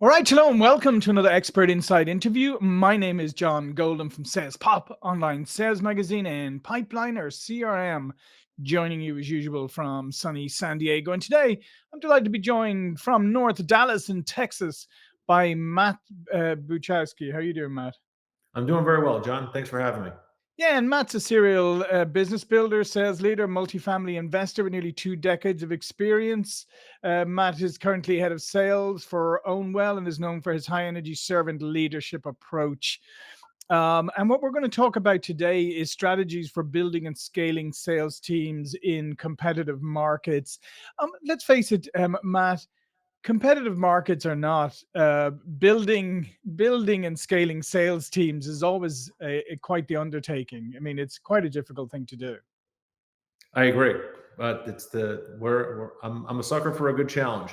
All right, hello and welcome to another Expert Insight interview. My name is John Golden from Sales Pop, online sales magazine and Pipeline or CRM, joining you as usual from sunny San Diego. And today I'm delighted to be joined from North Dallas in Texas by Matt Buchalski. How are you doing, Matt? I'm doing very well, John. Thanks for having me. Yeah, and Matt's a serial business builder, sales leader, multifamily investor with nearly 2 decades of experience. Matt is currently head of sales for Ownwell and is known for his high energy servant leadership approach. And what we're going to talk about today is strategies for building and scaling sales teams in competitive markets. Let's face it, Matt, competitive markets or not, building and scaling sales teams is always quite the undertaking. I mean, it's quite a difficult thing to do. I agree, but it's I'm a sucker for a good challenge.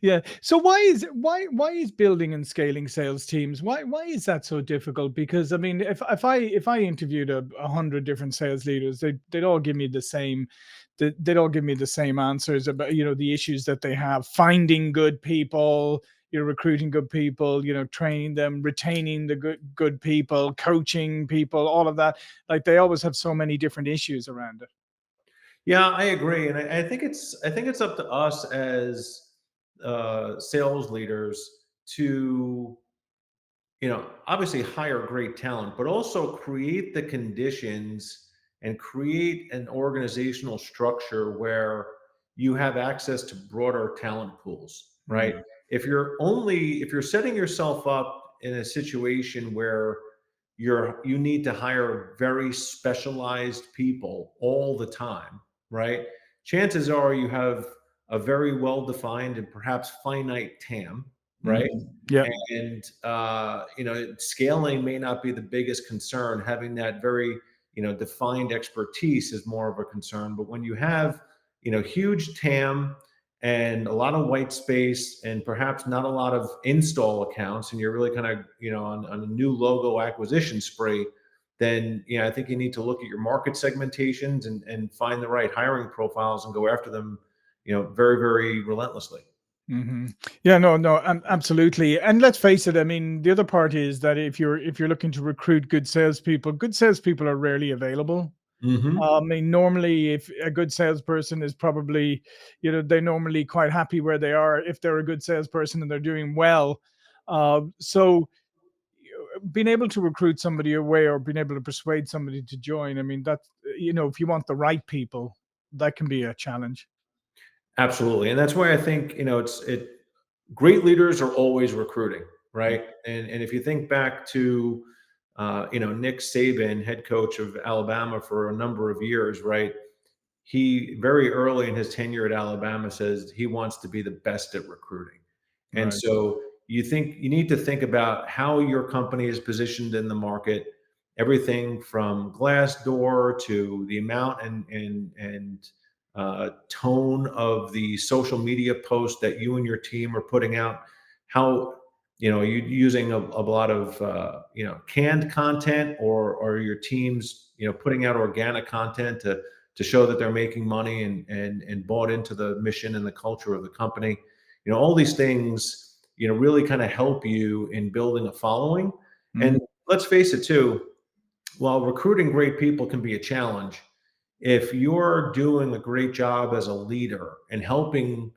Yeah. So why is building and scaling sales teams? Why is that so difficult? Because I mean, if I interviewed 100 different sales leaders, they'd all give me the same. They'd all give me the same answers about the issues that they have finding good people, recruiting good people, training them, retaining the good people, coaching people, all of that. Like they always have so many different issues around it. Yeah, I agree, and I think it's up to us as sales leaders to obviously hire great talent, but also create the conditions and create an organizational structure where you have access to broader talent pools, right? Mm, If you're setting yourself up in a situation where you need to hire very specialized people all the time, right? Chances are you have a very well defined and perhaps finite TAM, right? mhm. Yeah. And scaling may not be the biggest concern. Having that very defined expertise is more of a concern. But when you have huge TAM and a lot of white space and perhaps not a lot of install accounts, and you're really kind of on a new logo acquisition spree, then I think you need to look at your market segmentations and find the right hiring profiles and go after them very, very relentlessly. Hmm. Yeah, no, no, absolutely. And let's face it. I mean, the other part is that if you're looking to recruit good salespeople are rarely available. I Hmm. mean, normally, if a good salesperson is probably, they're normally quite happy where they are if they're a good salesperson and they're doing well. So being able to recruit somebody away or being able to persuade somebody to join, I mean, that's, if you want the right people, that can be a challenge. Absolutely, and that's why I think great leaders are always recruiting, right? And if you think back to Nick Saban, head coach of Alabama for a number of years, right? He very early in his tenure at Alabama says he wants to be the best at recruiting, and Right. so you need to think about how your company is positioned in the market, everything from Glassdoor to the amount and tone of the social media posts that you and your team are putting out. How you using a lot of canned content, or your teams putting out organic content to show that they're making money and bought into the mission and the culture of the company. All these things really kind of help you in building a following. Mhm. And let's face it too, while recruiting great people can be a challenge, if you're doing a great job as a leader and helping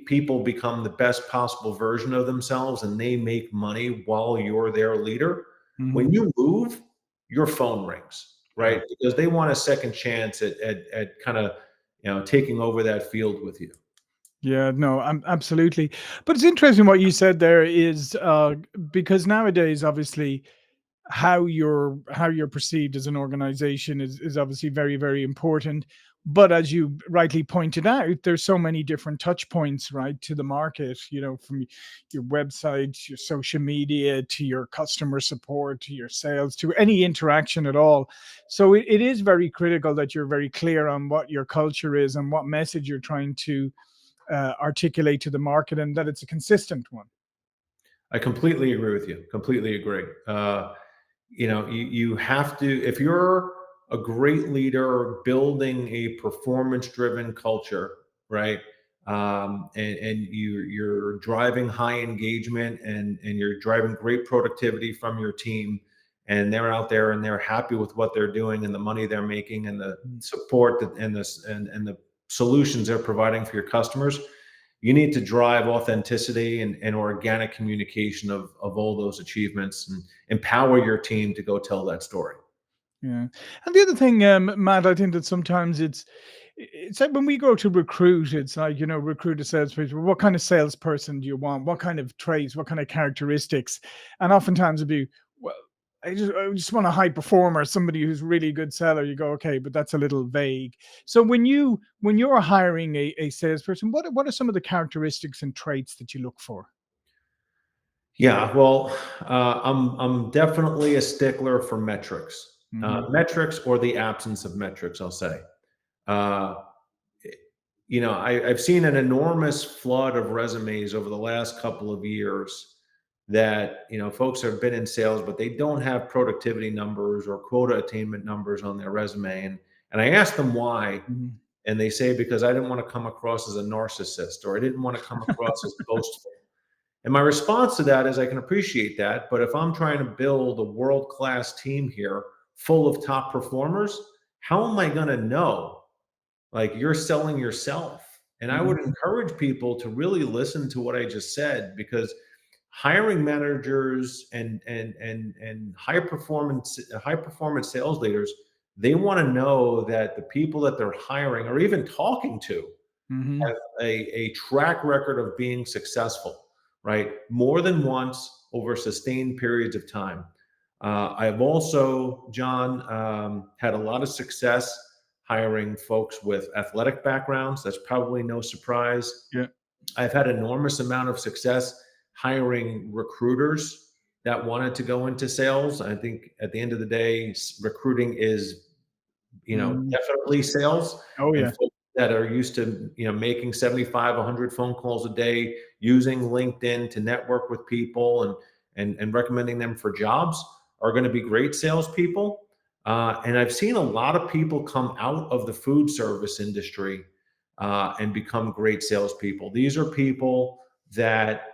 people become the best possible version of themselves and they make money while you're their leader, when Mhm. you move, your phone rings, Yeah. right? Because they want a second chance at kind of taking over that field with you. Yeah, no, absolutely. But it's interesting what you said there is because nowadays, obviously, how you're perceived as an organization is obviously very, very important. But as you rightly pointed out, there's so many different touch points, right, to the market, from your website, your social media, to your customer support, to your sales, to any interaction at all. So it is very critical that you're very clear on what your culture is and what message you're trying to articulate to the market, and that it's a consistent one. I completely agree with you. Completely agree. You have to, if you're a great leader building a performance driven culture, right? and you're driving high engagement, and you're driving great productivity from your team, and they're out there and they're happy with what they're doing and the money they're making and the Mm. support and the solutions they're providing for your customers. You need to drive authenticity and organic communication of all those achievements, and empower your team to go tell that story. Yeah. And the other thing, Matt, I think that sometimes it's like when we go to recruit, it's like, recruit a salesperson. What kind of salesperson do you want? What kind of traits? What kind of characteristics? And oftentimes it'd be, well, I just want a high performer, somebody who's really a good seller. You go, okay, but that's a little vague. So when you're hiring a salesperson, what are some of the characteristics and traits that you look for? Yeah, well, I'm definitely a stickler for metrics, Hmm. metrics or the absence of metrics. I'll say, uh, I've seen an enormous flood of resumes over the last couple of years that folks have been in sales, but they don't have productivity numbers or quota attainment numbers on their resume, and I ask them why, Hmm. and they say because I didn't want to come across as a narcissist, or I didn't want to come across as boastful. And my response to that is I can appreciate that, but if I'm trying to build a world-class team here full of top performers, how am I going to know? Like, you're selling yourself. And I would Hmm. encourage people to really listen to what I just said, because hiring managers and high performance sales leaders, they want to know that the people that they're hiring or even talking to Hmm. have a track record of being successful, right? More than once over sustained periods of time. I've also, John, had a lot of success hiring folks with athletic backgrounds. That's probably no surprise. Yeah. I've had enormous amount of success hiring recruiters that wanted to go into sales. I think at the end of the day, recruiting is Hmm. definitely sales, Oh and yeah. folks that are used to, making 75, 100 phone calls a day, using LinkedIn to network with people and recommending them for jobs are going to be great salespeople. And I've seen a lot of people come out of the food service industry and become great salespeople. These are people that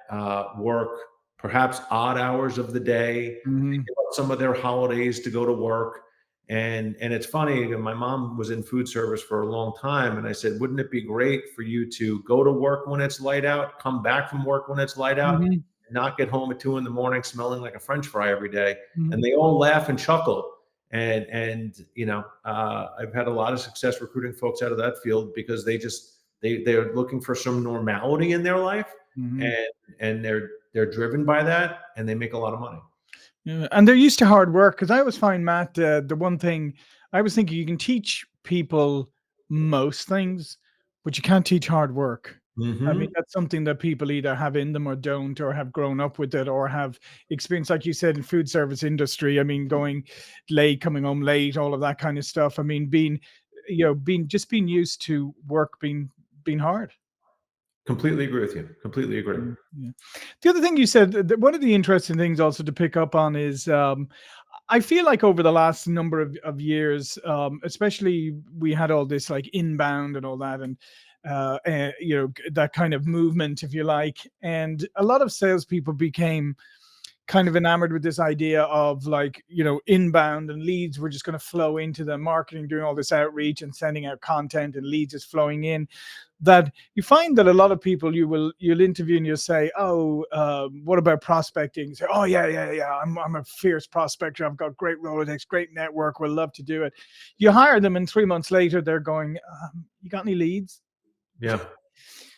work perhaps odd hours of the day, they Hmm. give up some of their holidays to go to work, and it's funny, my mom was in food service for a long time, and I said, "Wouldn't it be great for you to go to work when it's light out, come back from work when it's light out, Hmm. and not get home at 2 in the morning smelling like a French fry every day?" And Hmm. they all laugh and chuckle. I've had a lot of success recruiting folks out of that field because they're looking for some normality in their life, Hmm. and they're driven by that, and they make a lot of money. Yeah, and they're used to hard work because I always find, Matt, the one thing I was thinking, you can teach people most things, but you can't teach hard work. I mean, Hmm. that's something that people either have in them or don't, or have grown up with it, or have experience, like you said, in food service industry. I mean, going late, coming home late, all of that kind of stuff. I mean, being used to work being hard. Completely agree with you. Completely agree. Mm, yeah. The other thing you said, one of the interesting things also to pick up on is, I feel like over the last number of years, especially we had all this like inbound and all that, and that kind of movement, if you like, and a lot of salespeople became kind of enamored with this idea of like, inbound and leads were just going to flow into the marketing, doing all this outreach and sending out content, and leads just flowing in. That you find that a lot of people, you'll interview and you'll say, oh, what about prospecting? Say, oh yeah, yeah, yeah, I'm a fierce prospector, I've got great Rolodex, great network, we'll love to do it. You hire them and 3 months later they're going, you got any leads? Yeah.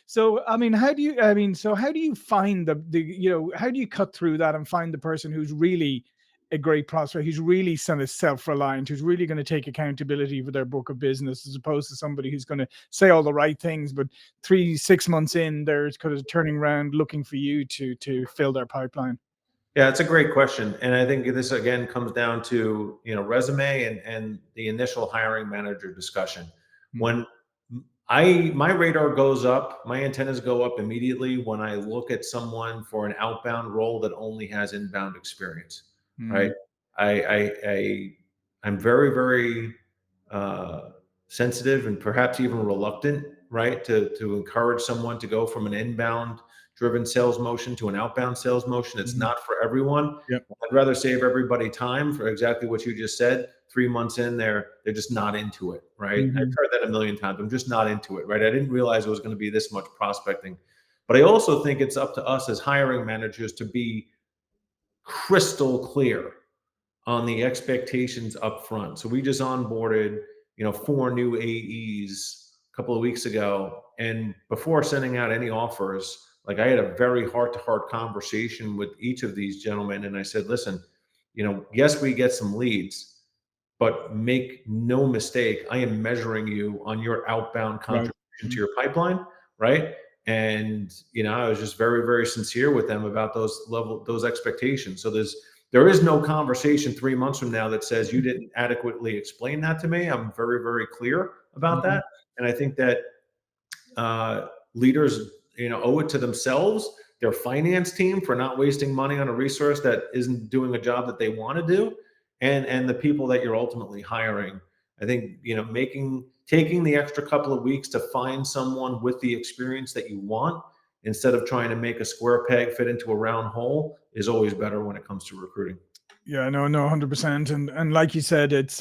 So how do you find how do you cut through that and find the person who's really a great prospect, who's really kind of self-reliant, who's really going to take accountability for their book of business, as opposed to somebody who's going to say all the right things, but 6 months in, they're kind of turning around looking for you to fill their pipeline. Yeah, it's a great question. And I think this again comes down to, resume and the initial hiring manager discussion. Mhm. When my radar goes up, my antennas go up immediately when I look at someone for an outbound role that only has inbound experience, right? Mhm. I'm very, very uh, sensitive and perhaps even reluctant right? To encourage someone to go from an inbound driven sales motion to an outbound sales motion. It's Mhm. not for everyone. Yep. I'd rather save everybody time for exactly what you just said. 3 months in, they're just not into it, right? I've Mhm. heard that a million times. I'm just not into it, right? I didn't realize it was going to be this much prospecting. But I also think it's up to us as hiring managers to be crystal clear on the expectations up front. So we just onboarded, 4 new AEs a couple of weeks ago, and before sending out any offers, like I had a very heart-to-heart conversation with each of these gentlemen, and I said, "Listen, yes, we get some leads, but make no mistake, I am measuring you on your outbound Right. contribution to Mhm. your pipeline, right?" And I was just very, very sincere with them about those expectations. So there is no conversation 3 months from now that says you didn't adequately explain that to me. I'm very, very clear about Mhm. that, and I think that leaders, owe it to themselves, their finance team for not wasting money on a resource that isn't doing a job that they want to do, and the people that you're ultimately hiring. I think making taking the extra couple of weeks to find someone with the experience that you want instead of trying to make a square peg fit into a round hole is always better when it comes to recruiting. Yeah, no, no, 100%. And like you said, it's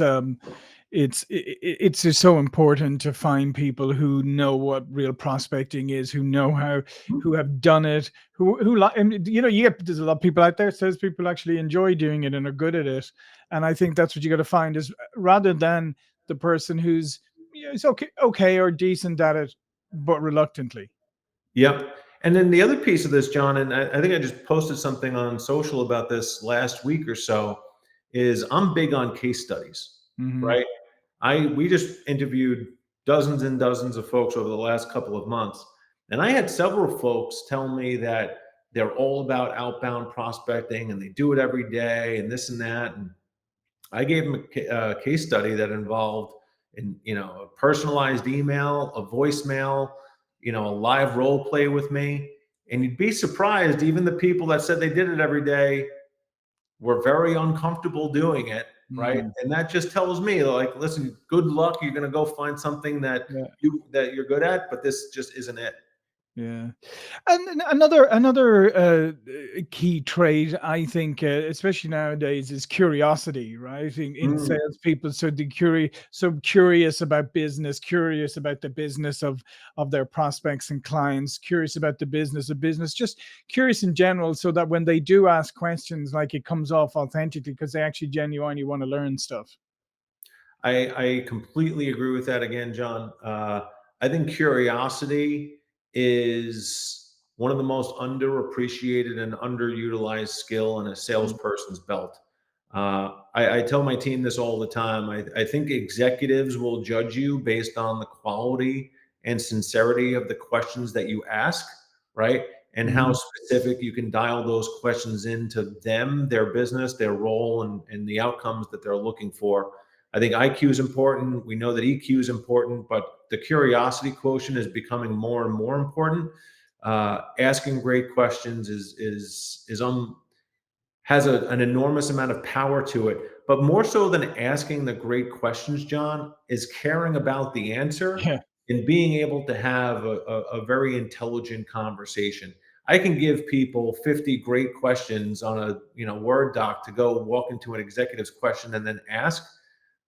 just so important to find people who know what real prospecting is, who know how, who have done it, who like, and there's a lot of people out there, says people actually enjoy doing it and are good at it. And I think that's what you got to find is rather than the person who's, yeah, it's okay or decent at it, but reluctantly. Yep. And then the other piece of this, John, and I think I just posted something on social about this last week or so, is I'm big on case studies, Hmm. right? We just interviewed dozens and dozens of folks over the last couple of months, and I had several folks tell me that they're all about outbound prospecting and they do it every day and this and that. And I gave them a case study that involved, a personalized email, a voicemail, a live role play with me, and you'd be surprised. Even the people that said they did it every day were very uncomfortable doing it, right? Mm, And that just tells me, like, listen, good luck. You're going to go find something that yeah. you're good at, but this just isn't it. Yeah. And another key trait, I think, especially nowadays, is curiosity, right? In Mm. salespeople, so curious about business, curious about the business of their prospects and clients, curious about the business of business, just curious in general, so that when they do ask questions, like it comes off authentically because they actually genuinely want to learn stuff. I completely agree with that again, John. I think curiosity is one of the most underappreciated and underutilized skill in a Mm. salesperson's belt. I tell my team this all the time. I think executives will judge you based on the quality and sincerity of the questions that you ask, right? And how Mhm. specific you can dial those questions into them, their business, their role, and the outcomes that they're looking for. I think IQ is important. We know that EQ is important, but the curiosity quotient is becoming more and more important. Asking great questions has an enormous amount of power to it. But more so than asking the great questions, John, is caring about the answer Yeah. and being able to have a very intelligent conversation. I can give people 50 great questions on a Word doc to go walk into an executive's question and then ask,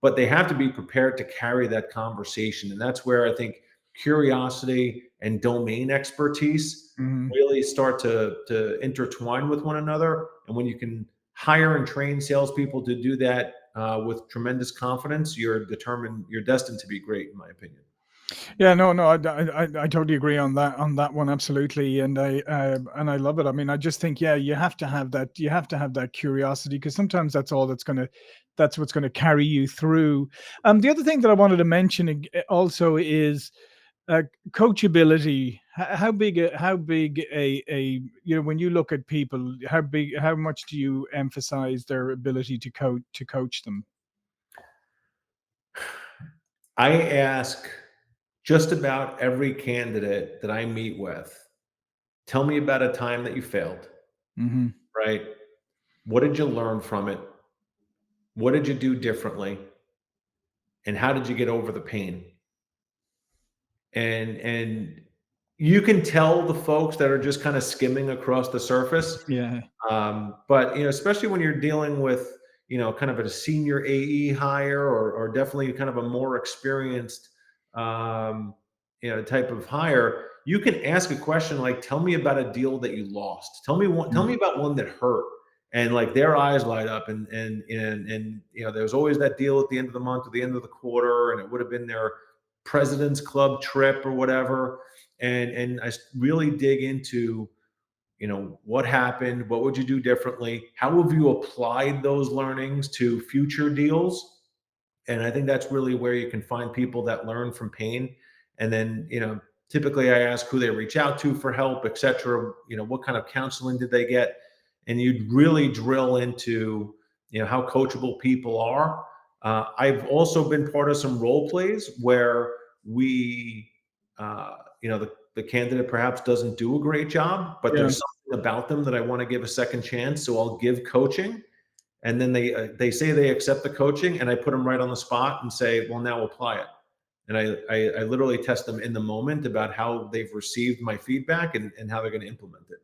but they have to be prepared to carry that conversation. And that's where I think curiosity and domain expertise Mhm. really start to intertwine with one another. And when you can hire and train salespeople to do that with tremendous confidence, you're destined to be great, in my opinion. Yeah, no, no, I totally agree on that one, absolutely, and I love it. I mean, I just think, yeah, you have to have that. You have to have that curiosity because sometimes that's what's gonna carry you through. The other thing that I wanted to mention also is uh, coachability. How big when you look at people, how much do you emphasize their ability to coach them? I ask just about every candidate that I meet with, tell me about a time that you failed, Hmm. right? What did you learn from it? What did you do differently? And how did you get over the pain? and you can tell the folks that are just kind of skimming across the surface. Yeah. But especially when you're dealing with kind of a senior AE hire, or definitely kind of a more experienced type of hire, you can ask a question like, "Tell me about a deal that you lost. Tell me Mm. about one that hurt." And like their eyes light up, and there's always that deal at the end of the month or the end of the quarter, and it would have been their President's Club trip or whatever, and I really dig into what happened, what would you do differently, how have you applied those learnings to future deals. And I think that's really where you can find people that learn from pain. And then typically I ask who they reach out to for help, etc. What kind of counseling did they get, and you'd really drill into how coachable people are. I've also been part of some role plays where we the candidate perhaps doesn't do a great job, but Yeah. there's something about them that I want to give a second chance, so I'll give coaching. And then they say they accept the coaching, and I put them right on the spot and say, well, now apply it. And I literally test them in the moment about how they've received my feedback, and how they're going to implement it.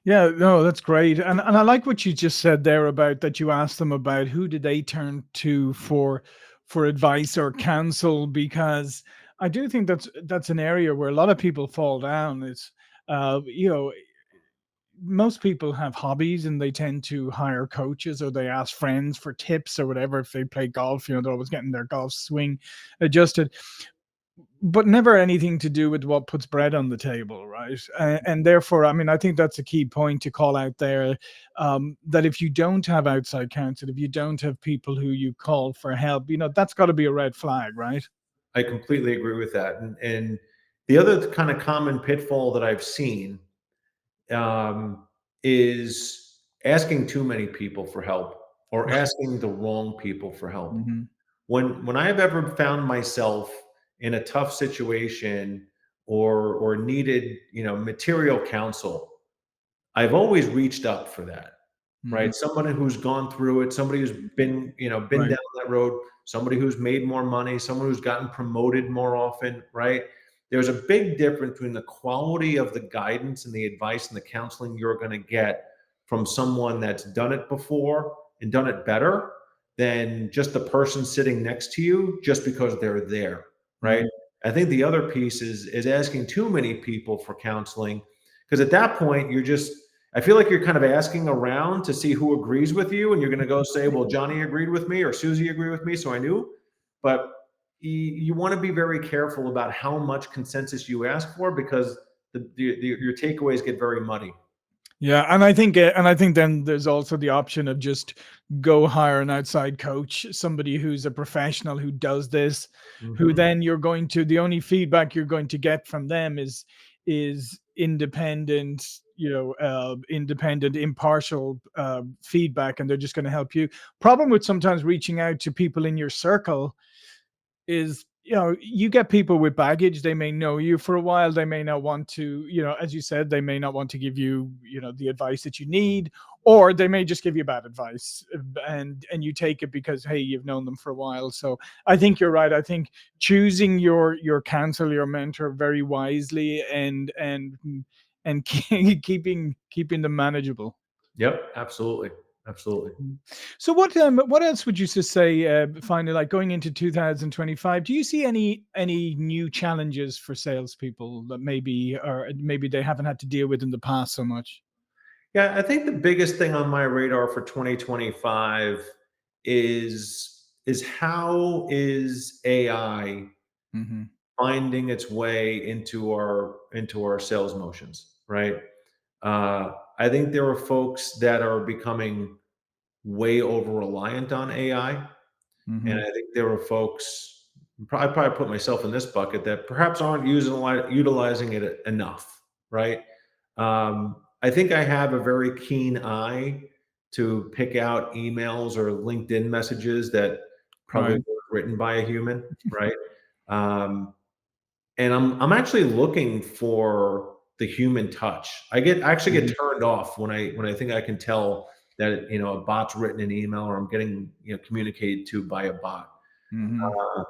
Yeah, no, that's great. And I like what you just said there about that you asked them about who did they turn to for advice or counsel, because I do think that's an area where a lot of people fall down. It's you know, most people have hobbies and they tend to hire coaches or they ask friends for tips or whatever. If they play golf, they're always getting their golf swing adjusted, but never anything to do with what puts bread on the table, right? And therefore, I mean, I think that's a key point to call out there. That if you don't have outside counsel, if you don't have people who you call for help, that's got to be a red flag, right? I completely agree with that. And the other kind of common pitfall that I've seen um, is asking too many people for help, or asking the wrong people for help. Hmm. When I've ever found myself in a tough situation, or needed material counsel, I've always reached up for that, Hmm. right? Somebody who's gone through it, somebody who's been Right. down that road, somebody who's made more money, someone who's gotten promoted more often, right? There's a big difference between the quality of the guidance and the advice and the counseling you're going to get from someone that's done it before and done it better, than just the person sitting next to you just because they're there, right? Mhm. I think the other piece is asking too many people for counseling, because at that point I feel like you're kind of asking around to see who agrees with you, and you're going to go say, well, Johnny agreed with me or Susie agreed with me, so I knew. But you want to be very careful about how much consensus you ask for, because your takeaways get very muddy. Yeah, and I think then there's also the option of just go hire an outside coach, somebody who's a professional who does this, who Hmm. then the only feedback you're going to get from them is independent, independent, impartial feedback, and they're just going to help you. Problem with sometimes reaching out to people in your circle is, you get people with baggage. They may know you for a while, they may not want to, as you said, they may not want to give you, the advice that you need, or they may just give you bad advice, and you take it because, hey, you've known them for a while. So I think you're right. I think choosing your counsel, your mentor, very wisely, and keeping them manageable. Yep, absolutely, absolutely. Mm. So what else would you just say, finally, like going into 2025, do you see any new challenges for salespeople that maybe they haven't had to deal with in the past so much? Yeah, I think the biggest thing on my radar for 2025 is how is AI Hmm. finding its way into our sales motions, right? I think there are folks that are becoming way over reliant on AI, and Hmm. I think there are folks. I probably put myself in this bucket that perhaps aren't utilizing it enough, right? I think I have a very keen eye to pick out emails or LinkedIn messages that probably Right. were written by a human, right? Um, and I'm actually looking for the human touch. I actually get Hmm. turned off when I think I can tell that a bot's written an email, or I'm getting communicated to by a bot. Hmm. Uh,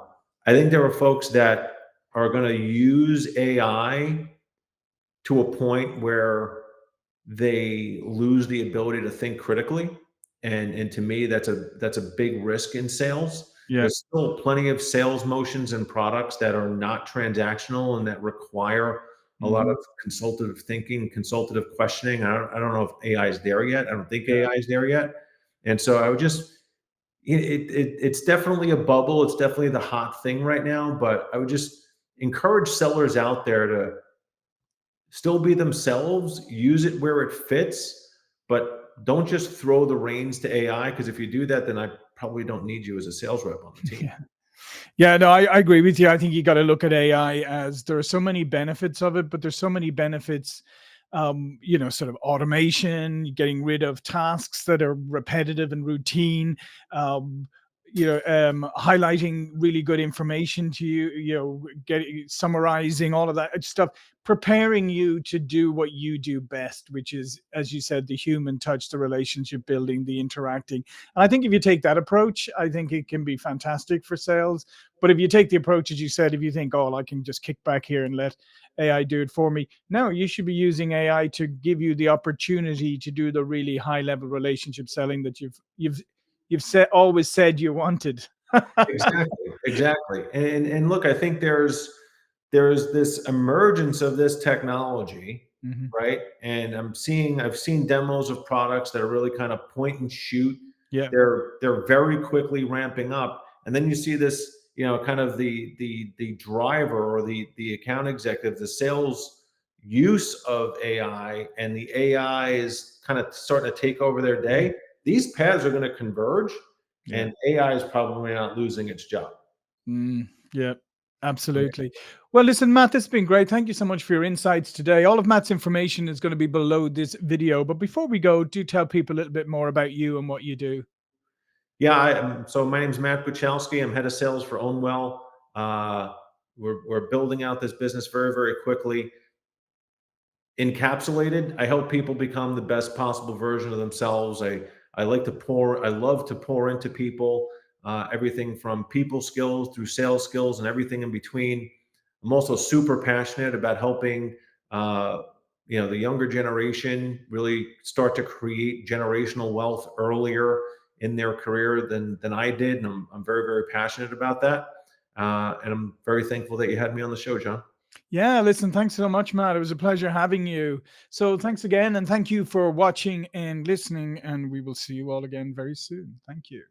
I think there are folks that are going to use AI to a point where they lose the ability to think critically. And to me, that's a big risk in sales. Yeah. There's still plenty of sales motions and products that are not transactional and that require a lot Mhm. of consultative thinking, consultative questioning. I don't know if AI is there yet. I don't think Yeah. AI is there yet. And so I would just, it's definitely a bubble. It's definitely the hot thing right now. But I would just encourage sellers out there to still be themselves, use it where it fits, but don't just throw the reins to AI, because if you do that, then I probably don't need you as a sales rep on the team. Yeah. Yeah, no, I agree with you. I think you got to look at AI as there are so many benefits of it, but there's so many benefits, sort of automation, getting rid of tasks that are repetitive and routine, um, highlighting really good information to you, getting summarizing all of that stuff, preparing you to do what you do best, which is, as you said, the human touch, the relationship building, the interacting. And I think if you take that approach, I think it can be fantastic for sales. But if you take the approach, as you said, if you think, oh, I can just kick back here and let AI do it for me, no, you should be using AI to give you the opportunity to do the really high level relationship selling that you've said always said you wanted. Exactly, exactly. And look, I think there's this emergence of this technology, Mhm. right? And I've seen demos of products that are really kind of point and shoot. Yeah. They're very quickly ramping up, and then you see this, kind of the driver or the account executive, the sales use of AI, and the AI is kind of starting to take over their day. These paths are going to converge, Yeah. and AI is probably not losing its job. Yeah, Yeah. absolutely. Well, listen, Matt, this has been great. Thank you so much for your insights today. All of Matt's information is going to be below this video. But before we go, do tell people a little bit more about you and what you do. Yeah. So my name is Matt Buchalski. I'm head of sales for Ownwell. Uh, we're building out this business very, very quickly. Encapsulated, I help people become the best possible version of themselves. I love to pour into people, everything from people skills through sales skills and everything in between. I'm also super passionate about helping uh, the younger generation really start to create generational wealth earlier in their career than I did, and I'm very, very passionate about that. And I'm very thankful that you had me on the show, John. Yeah, listen, thanks so much, Matt. It was a pleasure having you. So thanks again. And thank you for watching and listening. And we will see you all again very soon. Thank you.